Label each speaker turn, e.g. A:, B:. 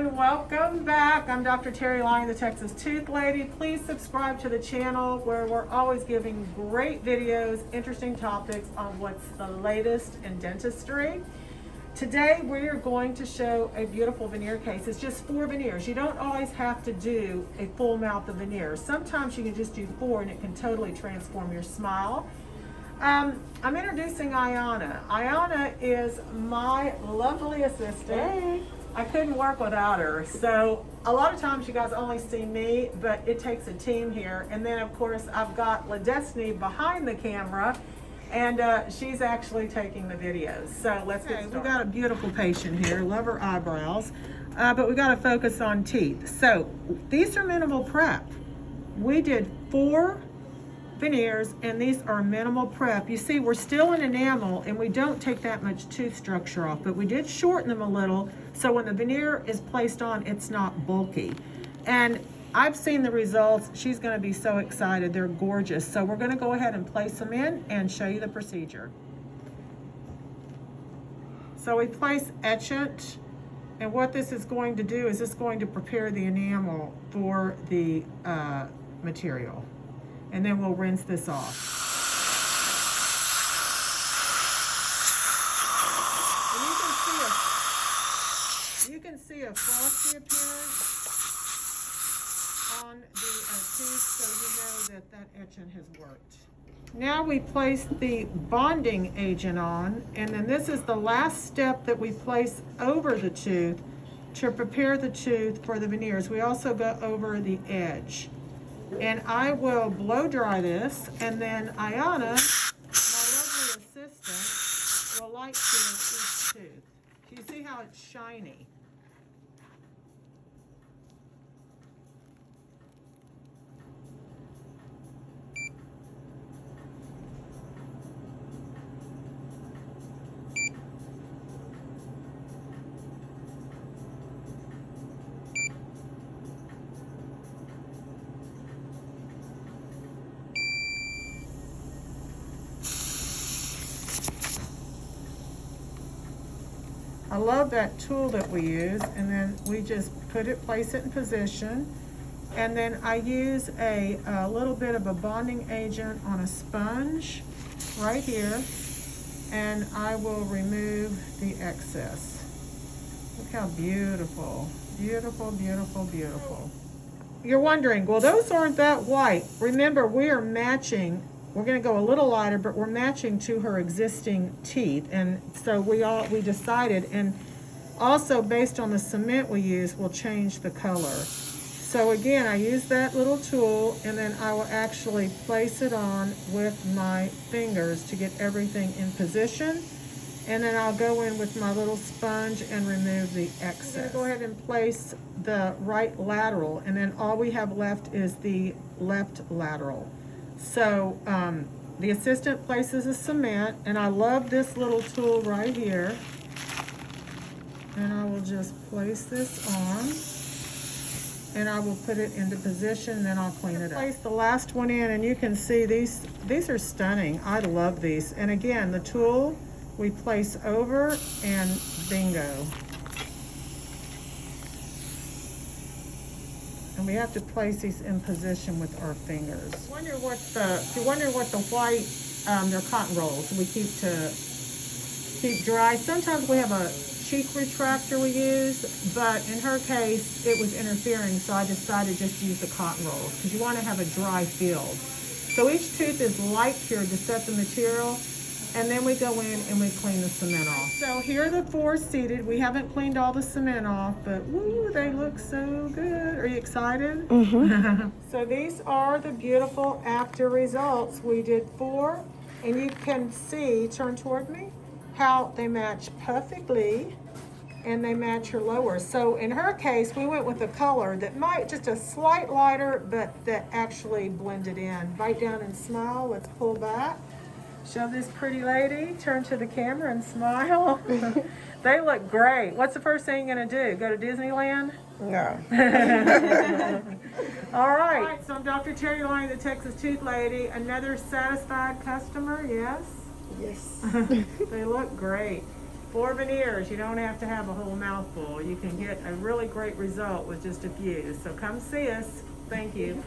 A: everyone, welcome back. I'm Dr. Terri Alani, the Texas Tooth Lady. Please subscribe to the channel where we're always giving great videos, interesting topics on what's the latest in dentistry. Today we are going to show a beautiful veneer case. It's just 4 veneers. You don't always have to do a full mouth of veneers. Sometimes you can just do 4 and it can totally transform your smile. I'm introducing Ayana. Ayana is my lovely assistant.
B: Hey.
A: I couldn't work without her. So a lot of times you guys only see me, but it takes a team here. And then of course I've got La Destiny behind the camera, and she's actually taking the videos. So let's get started. We got a beautiful patient here. Love her eyebrows, but we got to focus on teeth. So these are minimal prep. We did 4 veneers, and these are minimal prep. You see, we're still in enamel and we don't take that much tooth structure off, but we did shorten them a little so when the veneer is placed on, it's not bulky. And I've seen the results. She's going to be so excited. They're gorgeous. So we're going to go ahead and place them in and show you the procedure. So we place etchant, and what this is going to do is it's going to prepare the enamel for the material. And then we'll rinse this off. And you can see a frosty appearance on the tooth, so you know that etchant has worked. Now we place the bonding agent on, and then this is the last step that we place over the tooth to prepare the tooth for the veneers. We also go over the edge. And I will blow dry this, and then Ayana, my lovely assistant, will light seal each tooth. Do you see how it's shiny? I love that tool that we use, and then we just place it in position, and then I use a little bit of a bonding agent on a sponge right here, and I will remove the excess. Look how beautiful, beautiful, beautiful, beautiful. You're wondering, well, those aren't that white. Remember, we are matching. We're going to go a little lighter, but we're matching to her existing teeth. And so we decided, and also based on the cement we use, we'll change the color. So again, I use that little tool, and then I will actually place it on with my fingers to get everything in position. And then I'll go in with my little sponge and remove the excess. Go ahead and place the right lateral, and then all we have left is the left lateral. So the assistant places a cement, and I love this little tool right here. And I will just place this on, and I will put it into position, and then I'll clean it up. Place the last one in, and you can see these are stunning. I love these. And again, the tool we place over, and bingo. And we have to place these in position with our fingers. If you wonder what the white, they're cotton rolls we keep dry. Sometimes we have a cheek retractor we use, but in her case, it was interfering, so I decided just to use the cotton rolls because you want to have a dry field. So each tooth is light cured to set the material, and then we go in and we clean the cement off. So here are the 4 seated. We haven't cleaned all the cement off, but woo, they look so good. Are you excited? Mm-hmm. So these are the beautiful after results. We did 4, and you can see, turn toward me, how they match perfectly, and they match her lower. So in her case, we went with a color that might just a slight lighter, but that actually blended in. Bite down and smile. Let's pull back. Show this pretty lady, turn to the camera and smile. They look great. What's the first thing you're gonna do? Go to Disneyland?
B: No.
A: All right, so I'm Dr. Terri Alani, the Texas Tooth Lady. Another satisfied customer, yes?
B: Yes.
A: They look great. 4 veneers, you don't have to have a whole mouthful. You can get a really great result with just a few. So come see us. Thank you.